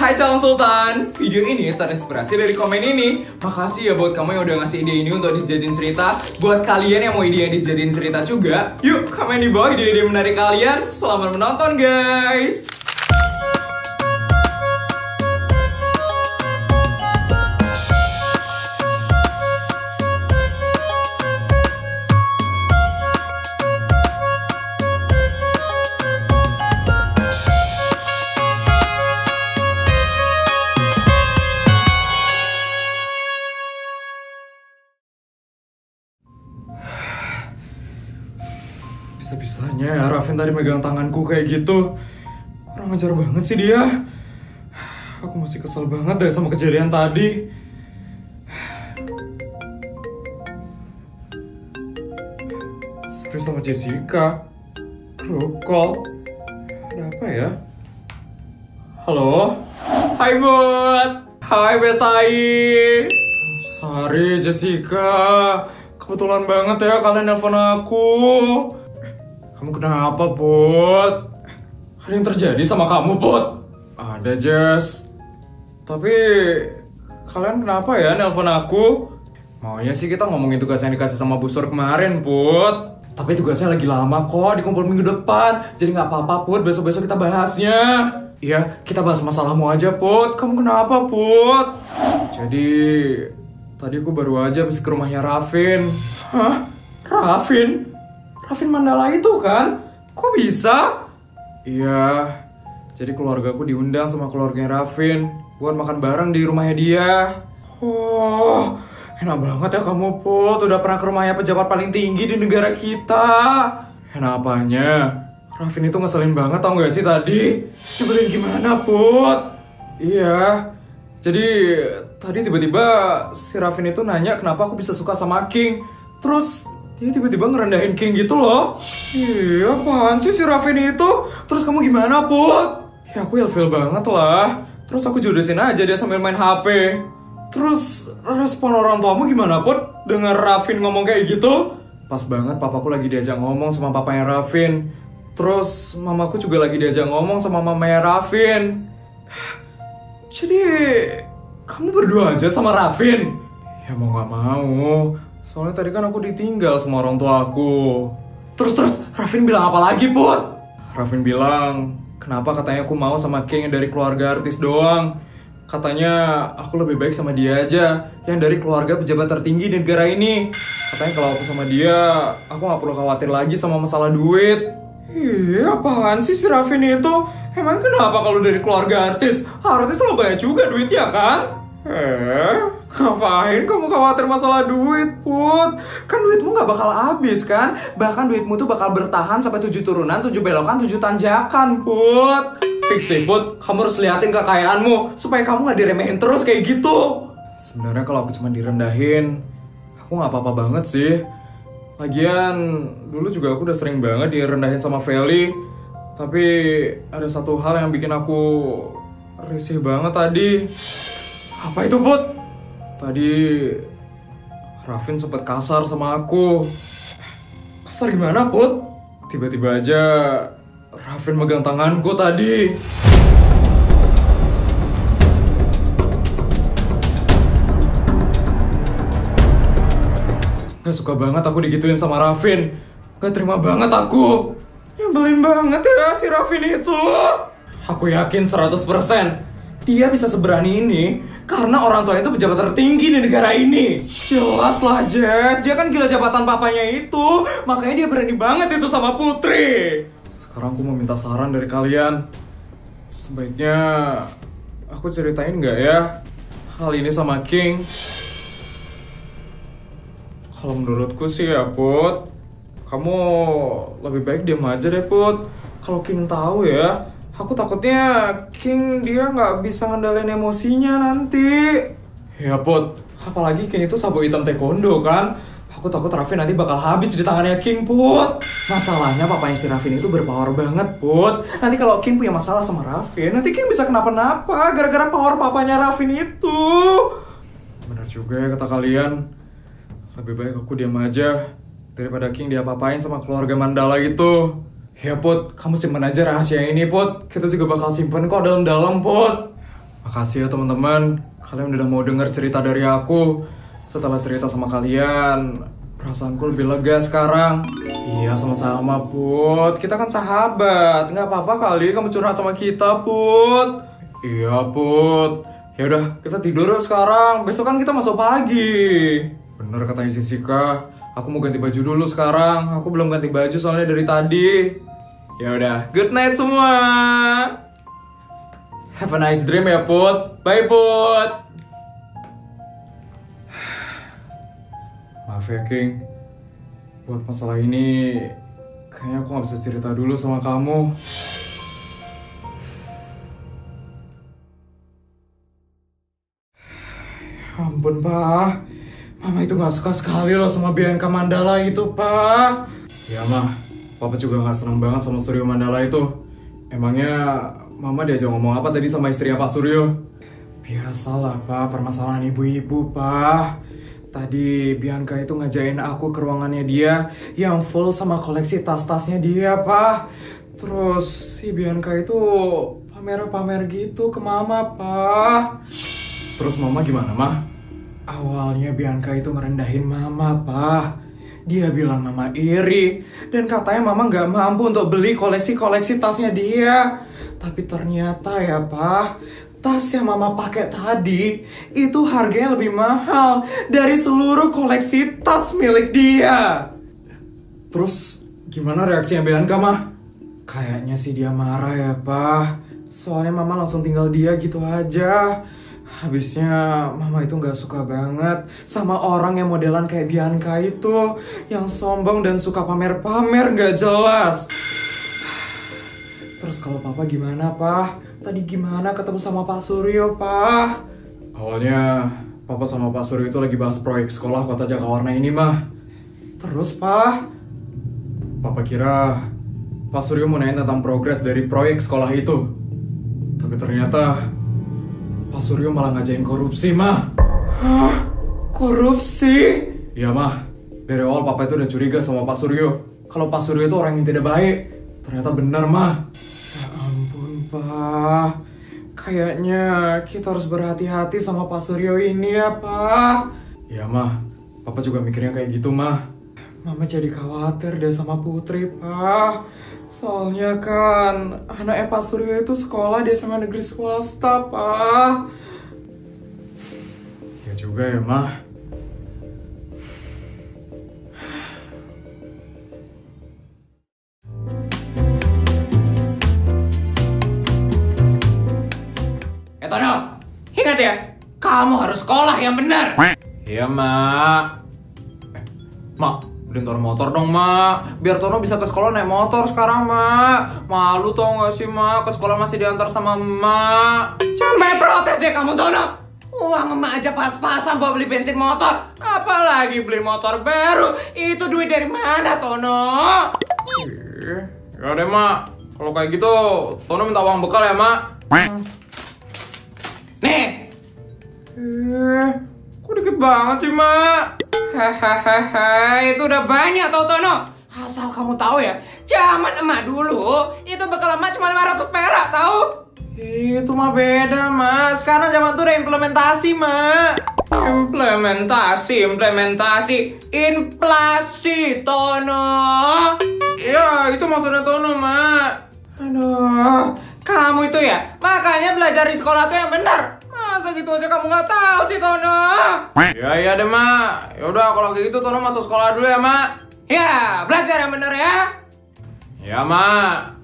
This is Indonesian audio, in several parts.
Hai calon sultan, video ini terinspirasi dari komen ini. Makasih ya buat kamu yang udah ngasih ide ini untuk dijadiin cerita. Buat kalian yang mau ide yang dijadiin cerita juga, yuk komen di bawah ide-ide menarik kalian. Selamat menonton guys. Bisa-bisanya ya Rafin tadi megang tanganku kayak gitu. Kurang ajar banget sih dia. Aku masih kesel banget deh sama kejadian tadi. Sorry sama Jessica. Group call. Ada apa ya? Halo? Hai Bud. Hai Bestai. Sorry Jessica. Kebetulan banget ya kalian nelfon aku. Kamu kenapa, Put? Ada yang terjadi sama kamu, Put? Ada, Jess. Tapi kalian kenapa ya nelpon aku? Maunya sih kita ngomongin tugas yang dikasih sama Bu Sur kemarin, Put. Tapi tugasnya lagi lama kok, dikumpul minggu depan. Jadi nggak apa-apa, Put. Besok-besok kita bahasnya. Iya, kita bahas masalahmu aja, Put. Kamu kenapa, Put? Jadi tadi aku baru aja habis ke rumahnya Rafin. Hah? Rafin? Rafin Mandala itu kan? Kok bisa? Iya, jadi keluarga aku diundang sama keluarganya Rafin buat makan bareng di rumahnya dia. Oh, enak banget ya kamu, Put. Udah pernah ke rumahnya pejabat paling tinggi di negara kita. Enak apanya? Rafin itu ngeselin banget tau gak sih tadi? Nyebelin gimana, Put? Iya, jadi tadi tiba-tiba si Rafin itu nanya kenapa aku bisa suka sama King. Terus dia tiba-tiba ngerendahin King gitu loh. Iya, apaan sih si Rafin itu? Terus kamu gimana, Put? Ya aku ilfil banget lah. Terus aku judesin aja dia sambil main HP. Terus respon orang tuamu gimana, Put? Dengar Rafin ngomong kayak gitu? Pas banget papaku lagi diajak ngomong sama papanya Rafin. Terus mamaku juga lagi diajak ngomong sama mamanya Rafin. Jadi kamu berdua aja sama Rafin? Ya mau gak mau. Soalnya tadi kan aku ditinggal sama orang tua aku. Terus Rafin bilang apa lagi, Put? Rafin bilang, kenapa katanya aku mau sama King yang dari keluarga artis doang. Katanya aku lebih baik sama dia aja, yang dari keluarga pejabat tertinggi di negara ini. Katanya kalau aku sama dia, aku gak perlu khawatir lagi sama masalah duit. Iya, apaan sih si Rafin itu? Emang kenapa kalau dari keluarga artis? Artis lo banyak juga duitnya kan? Ngapain kamu khawatir masalah duit, Put? Kan duitmu gak bakal habis kan? Bahkan duitmu tuh bakal bertahan sampai 7 turunan, 7 belokan, 7 tanjakan, Put. Fix sih, Put. Kamu harus liatin kekayaanmu supaya kamu gak diremehin terus kayak gitu. Sebenarnya kalau aku cuma direndahin, aku gak apa-apa banget sih. Lagian, dulu juga aku udah sering banget direndahin sama Feli. Tapi ada satu hal yang bikin aku risih banget tadi. Apa itu, Put? Tadi Rafin sempat kasar sama aku. Kasar gimana, Put? Tiba-tiba aja Rafin megang tanganku tadi. Gak suka banget aku digituin sama Rafin. Gak terima banget aku. Nyebelin banget ya si Rafin itu. Aku yakin 100% dia bisa seberani ini karena orang tuanya itu pejabat tertinggi di negara ini. Jelas lah, Jess. Dia kan gila jabatan papanya itu. Makanya dia berani banget itu sama Putri. Sekarang aku mau minta saran dari kalian. Sebaiknya aku ceritain nggak ya hal ini sama King? Kalau menurutku sih ya, Put, kamu lebih baik diam aja deh, Put. Kalau King tahu ya, aku takutnya King dia nggak bisa ngendalin emosinya nanti. Ya, Put, apalagi King itu sabuk hitam taekwondo kan. Aku takut Rafin nanti bakal habis di tangannya King, Put. Masalahnya papanya si Rafin itu berpower banget, Put. Nanti kalau King punya masalah sama Rafin, nanti King bisa kenapa-napa gara-gara power papanya Rafin itu. Benar juga ya kata kalian. Lebih baik aku diam aja daripada King diapa-apain sama keluarga Mandala gitu. Ya, Put, kamu simpen aja rahasia ini, Put. Kita juga bakal simpen kok dalam-dalam, Put. Makasih ya teman-teman, kalian udah mau denger cerita dari aku. Setelah cerita sama kalian, perasaanku lebih lega sekarang. Iya, sama-sama Put. Kita kan sahabat, nggak apa-apa kali kamu curhat sama kita Put. Iya Put. Yaudah, kita tidur yuk sekarang. Besok kan kita masuk pagi. Bener katanya Jessica. Aku mau ganti baju dulu sekarang. Aku belum ganti baju soalnya dari tadi. Ya udah, good night semua. Have a nice dream ya Put. Bye Put. Maaf ya King. Buat masalah ini kayaknya aku gak bisa cerita dulu sama kamu. Ampun Pak, Mama itu gak suka sekali loh sama Bianca Mandala itu Pak. Ya Mah, Papa juga gak seneng banget sama Suryo Mandala itu. Emangnya Mama diajak ngomong apa tadi sama istrinya Pak Suryo? Biasalah Pak, permasalahan ibu-ibu Pak. Tadi Bianca itu ngajain aku ke ruangannya dia yang full sama koleksi tas-tasnya dia Pak. Terus si Bianca itu pamer-pamer gitu ke Mama Pak. Terus Mama gimana Mah? Awalnya Bianca itu ngerendahin Mama Pak. Dia bilang Mama iri dan katanya Mama nggak mampu untuk beli koleksi-koleksi tasnya dia. Tapi ternyata ya Pak, tas yang Mama pakai tadi itu harganya lebih mahal dari seluruh koleksi tas milik dia. Terus gimana reaksinya Bianca Mah? Kayaknya sih dia marah ya Pak. Soalnya Mama langsung tinggal dia gitu aja. Habisnya Mama itu gak suka banget sama orang yang modelan kayak Bianca itu, yang sombong dan suka pamer-pamer gak jelas. Terus kalau Papa gimana Pak? Tadi gimana ketemu sama Pak Suryo Pak? Awalnya Papa sama Pak Suryo itu lagi bahas proyek sekolah Kota Jakawarna ini Mah. Terus Pak? Papa kira Pak Suryo mau nanya tentang progres dari proyek sekolah itu. Tapi ternyata Pak Suryo malah ngajain korupsi, Mah. Hah? Korupsi? Iya, Mah. Dari awal Papa itu udah curiga sama Pak Suryo. Kalau Pak Suryo itu orang yang tidak baik. Ternyata benar, Mah. Ya ampun, Pak. Kayaknya kita harus berhati-hati sama Pak Suryo ini ya, Pak. Iya, Mah. Papa juga mikirnya kayak gitu, Mah. Mama jadi khawatir deh sama Putri, Pak. Soalnya kan anaknya Pak Suryo itu sekolah di SMA negeri swasta, Pak. Ya juga ya, Mah. Tono, ingat ya, kamu harus sekolah yang benar. Iya, Mak. Mak, beliin Tono motor dong, Mak. Biar Tono bisa ke sekolah naik motor sekarang, Mak. Malu tau gak sih, Mak? Ke sekolah masih diantar sama Mak. Jangan main protes deh kamu, Tono. Uang emak aja pas-pasan buat beli bensin motor. Apalagi beli motor baru. Itu duit dari mana, Tono? Ya deh, Mak. Kalau kayak gitu, Tono minta uang bekal ya, Mak. Nih. Kok dikit banget sih, Mak? Hahaha, itu udah banyak tau, Tono. Asal kamu tahu ya, zaman emak dulu itu bekal emak cuma 500 perak tahu. Itu mah beda, Mas. Sekarang zaman tuh udah implementasi, Mak. Implementasi, inflasi, Tono. Ya, itu maksudnya Tono, Mak. Aduh, kamu itu ya, makanya belajar di sekolah tuh yang benar. Masa gitu aja kamu nggak tahu sih, Tono? Ya deh, Mak. Yaudah, kalau gitu Tono masuk sekolah dulu ya, Mak. Ya, belajar yang benar ya. Ya, Mak.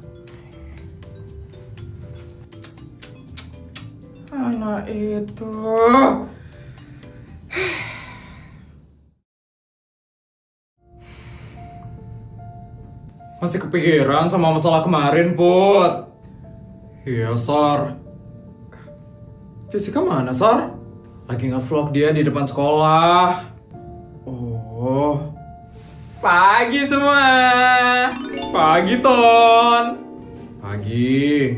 Anak itu masih kepikiran sama masalah kemarin, Put. Iya, Sor. Jessica mana, Sor? Lagi nge-vlog dia di depan sekolah. Oh. Pagi semua. Pagi, Ton. Pagi.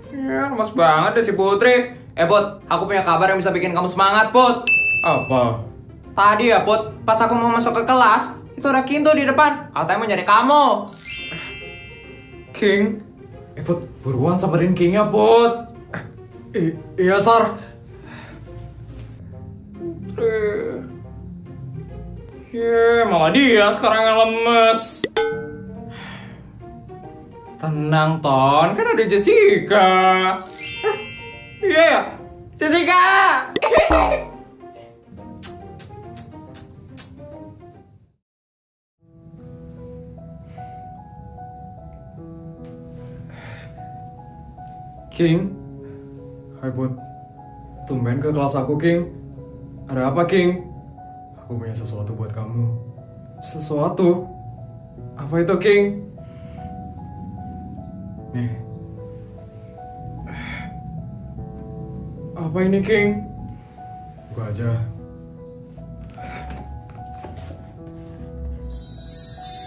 Ya, lemas banget deh si Putri. Put, aku punya kabar yang bisa bikin kamu semangat, Put. Apa? Tadi ya, Put, pas aku mau masuk ke kelas, itu ada Kinto di depan. Katanya mau nyari kamu. King? Put, buruan samperin Kingnya, Put. Iya, Sar. Putri. Malah dia sekarang yang lemes. Tenang, Ton. Kan ada Jessica. Iya ya? Jessica! King? Hai, Put. Tumben ke kelas aku, King. Ada apa, King? Aku punya sesuatu buat kamu. Sesuatu? Apa itu, King? Nih. Apa ini, King? Buka aja.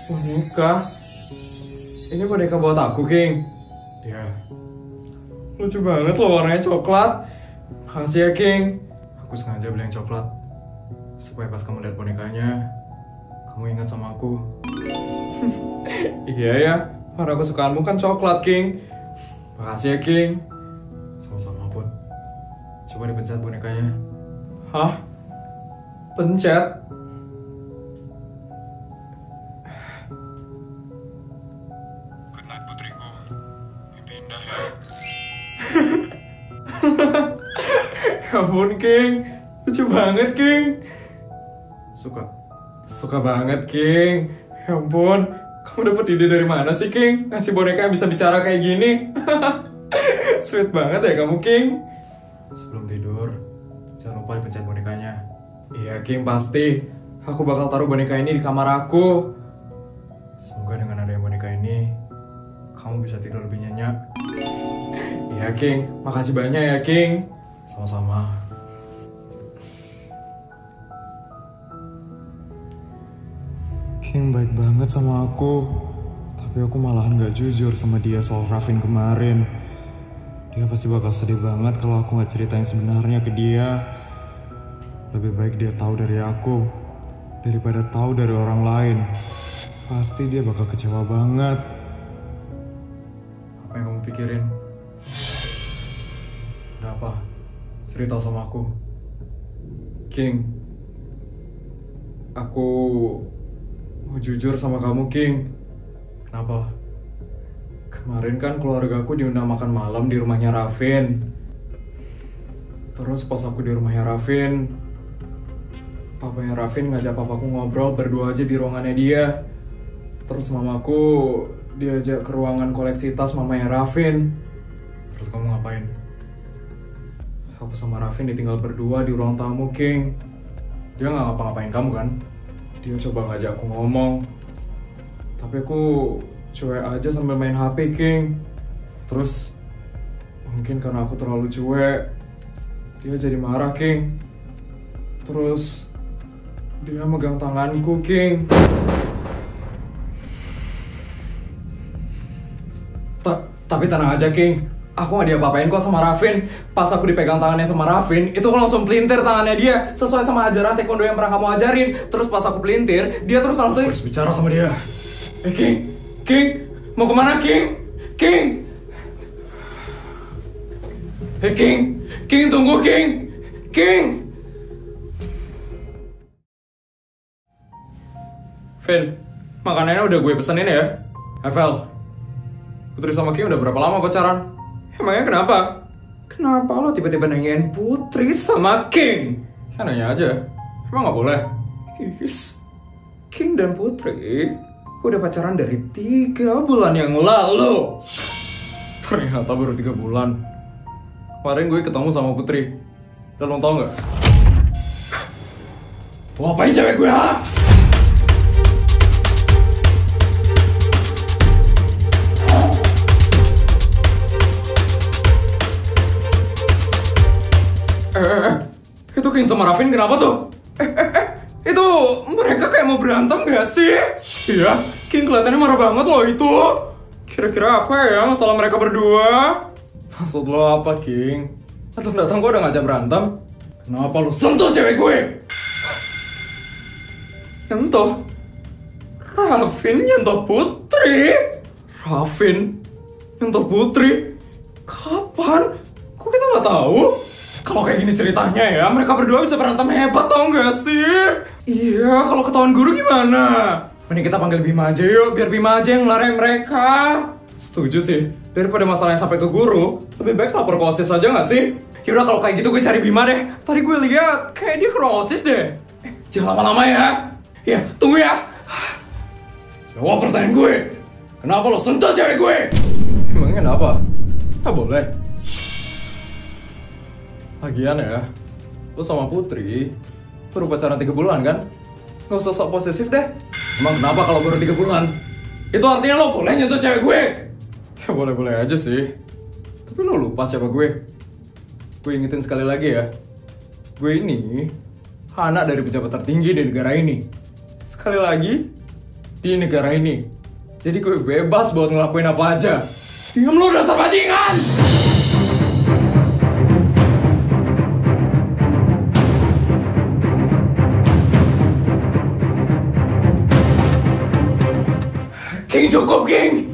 Boneka? Ini boneka buat aku, King. Ya. Lucu banget loh, warnanya coklat. Makasih ya, King. Aku sengaja beli yang coklat supaya pas kamu lihat bonekanya, kamu ingat sama aku. Iya ya, warna kesukaanmu kan coklat, King. Makasih ya, King. Sama-sama, Put. Coba dipencet bonekanya. Hah? Pencet? Good night, putriku. Mimpi indah ya. Ya ampun, King. Lucu banget, King. Suka banget, King. Ya ampun, kamu dapat ide dari mana sih, King? Ngasih boneka yang bisa bicara kayak gini. Sweet banget ya kamu, King. Sebelum tidur, jangan lupa dipencet bonekanya. Iya, King, pasti. Aku bakal taruh boneka ini di kamar aku. Semoga dengan adanya boneka ini, kamu bisa tidur lebih nyenyak. Iya, King. Makasih banyak ya, King. Sama-sama. King baik banget sama aku. Tapi aku malahan gak jujur sama dia soal Raffin kemarin. Dia pasti bakal sedih banget kalau aku gak cerita yang sebenarnya ke dia. Lebih baik dia tahu dari aku daripada tahu dari orang lain. Pasti dia bakal kecewa banget. Apa yang kamu pikirin? Ada apa? Cerita sama aku. King, aku mau jujur sama kamu, King. Kenapa? Kemarin kan keluarga aku diundang makan malam di rumahnya Raffin. Terus pas aku di rumahnya Raffin, papanya Raffin ngajak papaku ngobrol berdua aja di ruangannya dia. Terus mamaku diajak ke ruangan koleksi tas mamanya Raffin. Terus kamu ngapain? Aku sama Raffin ditinggal berdua di ruang tamu, King. Dia nggak ngapa-ngapain kamu kan? Dia coba ngajak aku ngomong, tapi aku cuek aja sambil main HP, King. Terus mungkin karena aku terlalu cuek, dia jadi marah, King. Terus dia megang tanganku, King. Tapi tenang aja, King. Aku gak diapa-apain kok sama Raffin. Pas aku dipegang tangannya sama Raffin, itu aku langsung pelintir tangannya dia sesuai sama ajaran taekwondo yang pernah kamu ajarin. Terus pas aku pelintir, dia terus langsung harus bicara sama dia. King, King, mau kemana, King? King, King, tunggu, King, King. Vin, makanannya udah gue pesenin ya. Evel, Putri sama King udah berapa lama pacaran? Emangnya kenapa? Kenapa lo tiba-tiba nanyain Putri sama King? Ya nanya aja. Emang gak boleh? Yes. King dan Putri udah pacaran dari 3 bulan yang lalu. Ternyata baru 3 bulan. Kemarin gue ketemu sama Putri. Dan lo tau gak? Lo apain cewek gue, ha? Itu King sama Raffin kenapa tuh? Itu mereka kayak mau berantem gak sih? Iya, King kelihatannya marah banget loh itu. Kira-kira apa ya masalah mereka berdua? Maksud lo apa, King? Datang-datang gue udah ngajak berantem. Kenapa lo sentuh cewek gue? Nyentuh? Raffin nyentuh Putri? Raffin nyentuh Putri? Kapan? Kok kita nggak tahu? Kalau kayak gini ceritanya ya, mereka berdua bisa berantem hebat tau nggak sih? Iya, kalau ketahuan guru gimana? Mending kita panggil Bima aja yuk, biar Bima aja yang ngelarain mereka. Setuju sih, daripada masalahnya sampai ke guru, lebih baik lapor ke OSIS aja nggak sih? Yaudah kalau kayak gitu gue cari Bima deh. Tadi gue lihat kayak dia ke ruang OSIS deh. Jangan lama-lama ya. Ya, tunggu ya. Jawab pertanyaan gue. Kenapa lo sentuh cewek gue? Emangnya kenapa? Nggak boleh. Lagian ya, lo sama Putri baru pacaran 3 bulan kan? Gak usah sok posesif deh. Emang kenapa kalau baru 3 bulan? Itu artinya lo boleh nyentuh cewek gue? Ya boleh-boleh aja sih. Tapi lo lupa siapa gue? Gue ingetin sekali lagi ya. Gue ini anak dari pejabat tertinggi di negara ini. Sekali lagi, di negara ini. Jadi gue bebas buat ngelakuin apa aja. Diam lo dasar bajingan! King cukup, King!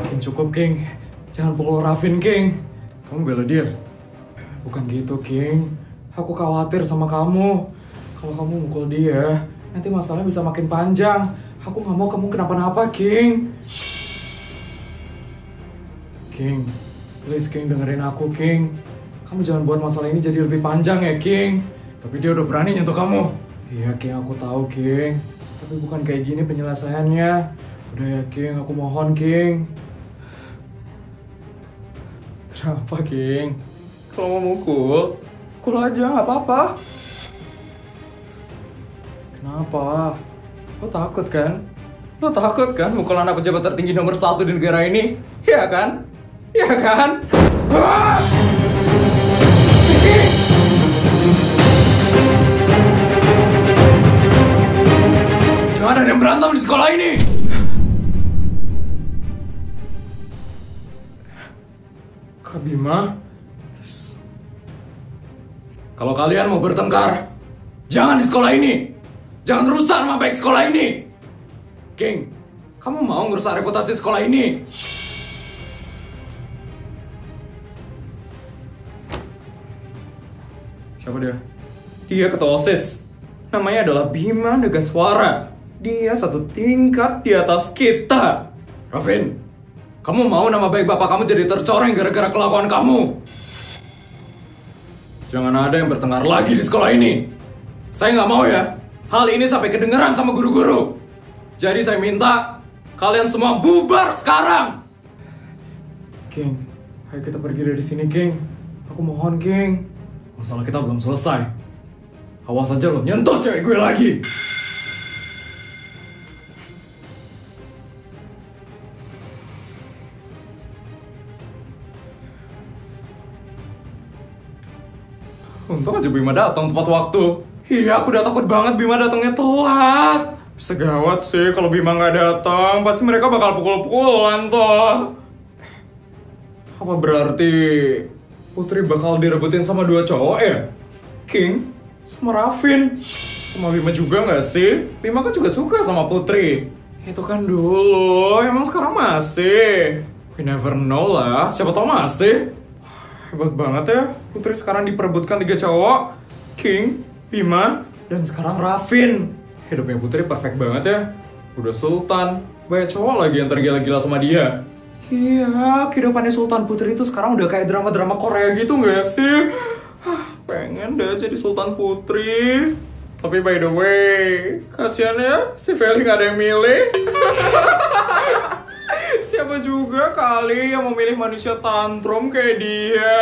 King cukup, King. Jangan pukul Raffin, King. Kamu bela dia? Bukan gitu, King. Aku khawatir sama kamu. Kalau kamu mukul dia, nanti masalahnya bisa makin panjang. Aku gak mau kamu kenapa-napa, King. King, please, King, dengerin aku, King. Kamu jangan buat masalah ini jadi lebih panjang ya, King. Tapi dia udah berani nyentuh kamu. Iya, King, aku tahu, King. Tapi bukan kayak gini penyelesaiannya. Udah ya, King, aku mohon, King. Kenapa, King? Kalau mau mukul, mukul aja, gak apa-apa. Kenapa? Lo takut kan? Lo takut kan mukul anak pejabat tertinggi nomor 1 di negara ini? Iya kan? Iya kan? Jangan ada yang berantem di sekolah ini! Kak Bima? Kalau kalian mau bertengkar, jangan di sekolah ini! Jangan rusak nama baik sekolah ini! King, kamu mau ngerusak reputasi sekolah ini? Siapa dia? Dia ketua OSIS. Namanya adalah Bima Negaswara. Dia 1 tingkat di atas kita. Raffin, kamu mau nama baik bapak kamu jadi tercoreng gara-gara kelakuan kamu? Jangan ada yang bertengkar lagi di sekolah ini. Saya nggak mau ya. Hal ini sampai kedengeran sama guru-guru. Jadi saya minta kalian semua bubar sekarang. King, ayo kita pergi dari sini, King. Aku mohon, King. Masalah kita belum selesai. Awas aja lo nyentuh cewek gue lagi. Untung aja Bima datang tepat waktu. Iya, aku udah takut banget Bima datangnya telat. Bisa gawat sih kalau Bima nggak datang. Pasti mereka bakal pukul-pukulan toh. Apa berarti Putri bakal direbutin sama 2 cowok ya? King sama Raffin. Sama Bima juga nggak sih? Bima kan juga suka sama Putri. Itu kan dulu, emang sekarang masih. We never know lah, siapa tau masih. Hebat banget ya, Putri sekarang diperebutkan 3 cowok. King, Bima, dan sekarang Raffin. Hidupnya Putri perfect banget ya. Udah sultan, banyak cowok lagi yang tergila-gila sama dia. Iya, kehidupannya Sultan Putri itu sekarang udah kayak drama-drama Korea gitu gak sih? Pengen deh jadi Sultan Putri. Tapi by the way, kasihan ya, si Feli gak ada yang milih. Siapa juga kali yang mau milih manusia tantrum kayak dia?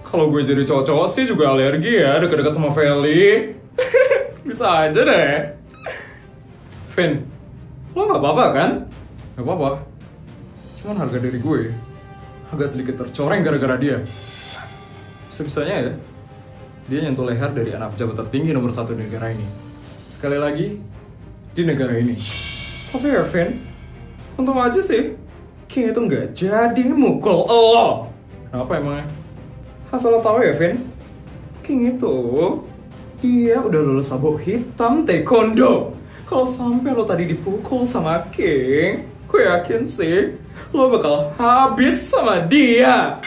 Kalau gue jadi cowok-cowok sih juga alergi ya deket-deket sama Feli. Bisa aja deh. Vin, lo gak apa-apa kan? Gak apa-apa. Cuman harga diri gue agak sedikit tercoreng gara-gara dia. Bisa-bisanya ya, dia nyentuh leher dari anak pejabat tertinggi nomor 1 di negara ini. Sekali lagi, di negara ini. Tapi ya Vin, untung aja sih King itu nggak jadi mukul lo. Kenapa emangnya? Asal lo tau ya, Vin, King itu dia udah lulus sabuk hitam taekwondo. Kalau sampai lo tadi dipukul sama King, gue yakin sih lo bakal habis sama dia.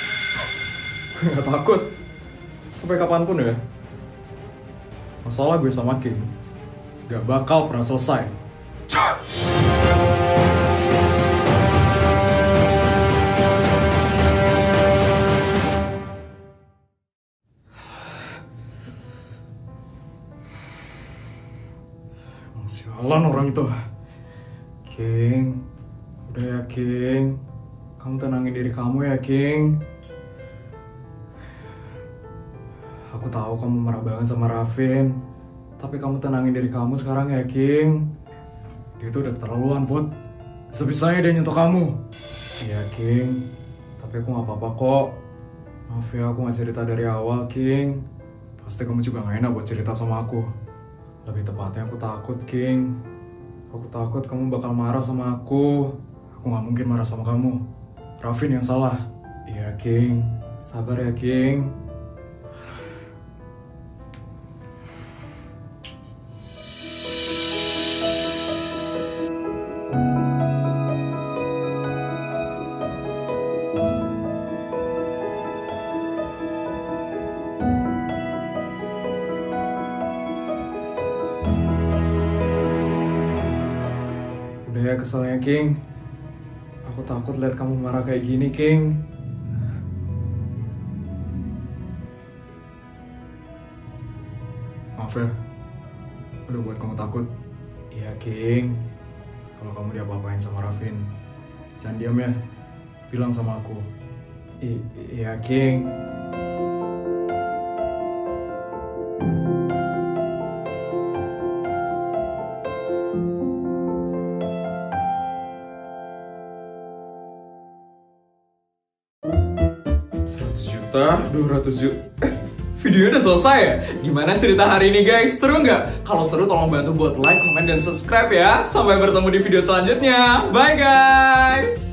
Gue gak takut. Sampai kapanpun ya, masalah gue sama King gak bakal pernah selesai. Sialan orang itu. King, udah ya King, kamu tenangin diri kamu ya King. Aku tahu kamu marah banget sama Ravin, tapi kamu tenangin diri kamu sekarang ya King. Dia tuh udah keterlaluan Put, bisa-bisanya dia nyentuh kamu. Iya King, tapi aku gak apa-apa kok. Maaf ya aku gak cerita dari awal King. Pasti kamu juga gak enak buat cerita sama aku. Lebih tepatnya aku takut King. Aku takut kamu bakal marah sama aku. Aku gak mungkin marah sama kamu. Ravin yang salah. Iya King, sabar ya King. Udah ya keselnya King. Aku takut lihat kamu marah kayak gini King. Maaf ya, udah buat kamu takut. Iya King, kalau kamu diapa-apain sama Ravin, jangan diam ya, bilang sama aku. Iya King. Videonya udah selesai ya? Gimana cerita hari ini guys? Seru nggak? Kalau seru tolong bantu buat like, comment, dan subscribe ya. Sampai bertemu di video selanjutnya. Bye guys!